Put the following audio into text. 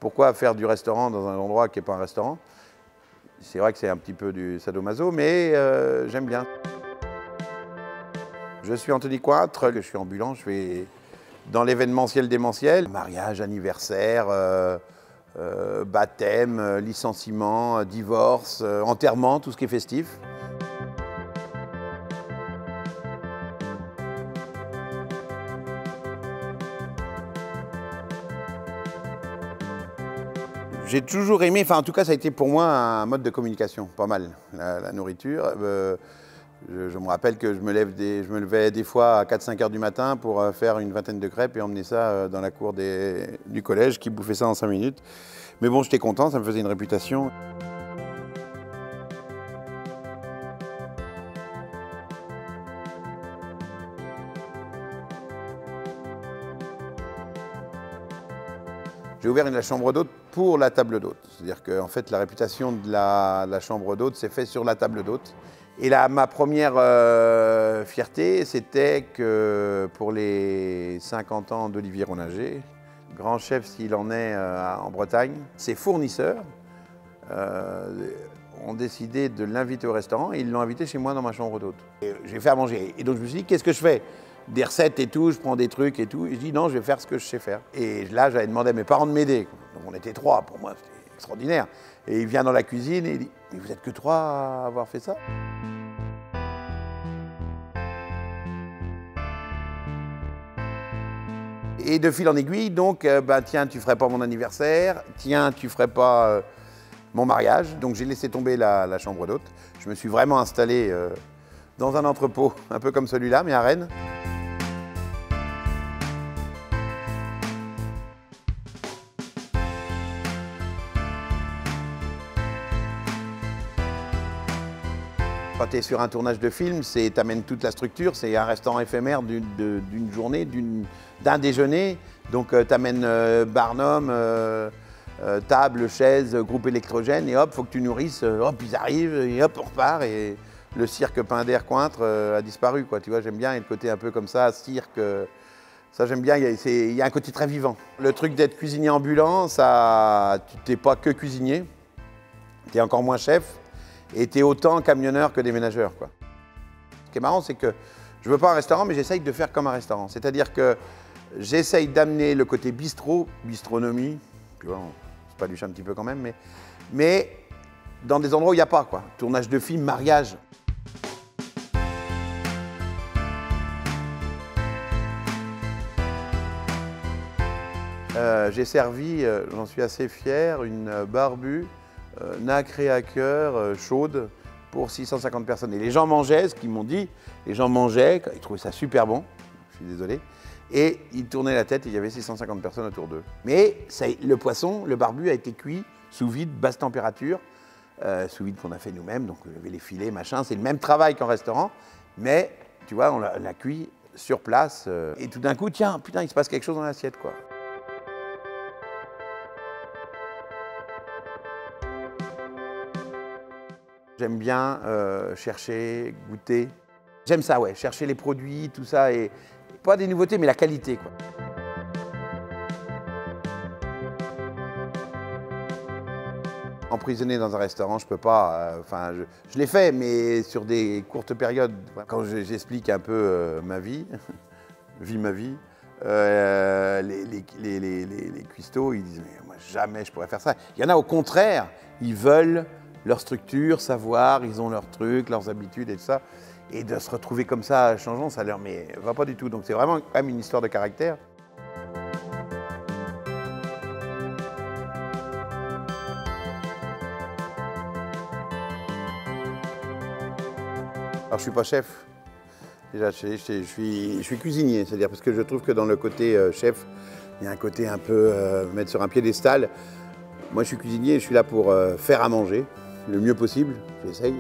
Pourquoi faire du restaurant dans un endroit qui n'est pas un restaurant? C'est vrai que c'est un petit peu du sadomaso, mais j'aime bien. Je suis Anthony Cointre, je suis ambulant, je fais dans l'événementiel démentiel. Mariage, anniversaire, baptême, licenciement, divorce, enterrement, tout ce qui est festif. J'ai toujours aimé, enfin en tout cas ça a été pour moi un mode de communication, pas mal, la nourriture. Je me rappelle que je me levais des fois à 4-5 heures du matin pour faire une vingtaine de crêpes et emmener ça dans la cour du collège qui bouffait ça en 5 minutes. Mais bon, j'étais content, ça me faisait une réputation. J'ai ouvert la chambre d'hôte pour la table d'hôte. C'est-à-dire que en fait, la réputation de la chambre d'hôte s'est faite sur la table d'hôte. Et là, ma première fierté, c'était que pour les 50 ans d'Olivier Ronninger, grand chef s'il en est en Bretagne, ses fournisseurs ont décidé de l'inviter au restaurant et ils l'ont invité chez moi dans ma chambre d'hôte. J'ai fait à manger. Et donc je me suis dit, qu'est-ce que je fais? Des recettes et tout, je prends des trucs et tout. Et je dis non, je vais faire ce que je sais faire. Et là, j'avais demandé à mes parents de m'aider. Donc on était 3, pour moi, c'était extraordinaire. Et il vient dans la cuisine et il dit, mais vous êtes que 3 à avoir fait ça? Et de fil en aiguille, donc, tiens, tu ferais pas mon anniversaire, tiens, tu ferais pas mon mariage. Donc j'ai laissé tomber la chambre d'hôte. Je me suis vraiment installé dans un entrepôt, un peu comme celui-là, mais à Rennes. Quand tu es sur un tournage de film, tu amènes toute la structure, c'est un restaurant éphémère d'une journée, d'un déjeuner. Donc tu amènes barnum, table, chaise, groupe électrogène et hop, il faut que tu nourrisses, hop, ils arrivent et hop, on repart. Et le cirque Pinder-Cointre a disparu, quoi. Tu vois, j'aime bien, il y a le côté un peu comme ça, cirque, ça j'aime bien, il y a un côté très vivant. Le truc d'être cuisinier ambulant, tu n'es pas que cuisinier, tu es encore moins chef. Et tu es autant camionneur que déménageur, quoi. Ce qui est marrant, c'est que je ne veux pas un restaurant, mais j'essaye de faire comme un restaurant. C'est-à-dire que j'essaye d'amener le côté bistrot, bistronomie, tu vois, on se paluche un petit peu quand même, mais dans des endroits où il n'y a pas, quoi. Tournage de film, mariage. J'ai servi, j'en suis assez fier, une barbue nacrée à cœur, chaude, pour 650 personnes. Et les gens mangeaient, ce qu'ils m'ont dit, les gens mangeaient, ils trouvaient ça super bon, je suis désolé, et ils tournaient la tête et il y avait 650 personnes autour d'eux. Mais le poisson, le barbu, a été cuit sous vide, basse température, sous vide qu'on a fait nous-mêmes, donc il y avait les filets, machin, c'est le même travail qu'en restaurant, mais tu vois, on l'a cuit sur place, et tout d'un coup, tiens, putain, il se passe quelque chose dans l'assiette, quoi. J'aime bien chercher, goûter. J'aime ça, ouais, chercher les produits, tout ça, et pas des nouveautés, mais la qualité, quoi. Emprisonné dans un restaurant, je peux pas, je l'ai fait, mais sur des courtes périodes. Quand j'explique un peu ma vie, ma vie, les cuistots, ils disent, mais moi, jamais je pourrais faire ça. Il y en a, au contraire, ils veulent leur structure, savoir, ils ont leurs trucs, leurs habitudes et tout ça. Et de se retrouver comme ça, changeant, ça leur va pas du tout. Donc c'est vraiment quand même une histoire de caractère. Alors je suis pas chef. Déjà, je suis cuisinier, c'est-à-dire parce que je trouve que dans le côté chef, il y a un côté un peu mettre sur un piédestal. Moi je suis cuisinier, je suis là pour faire à manger le mieux possible, j'essaye.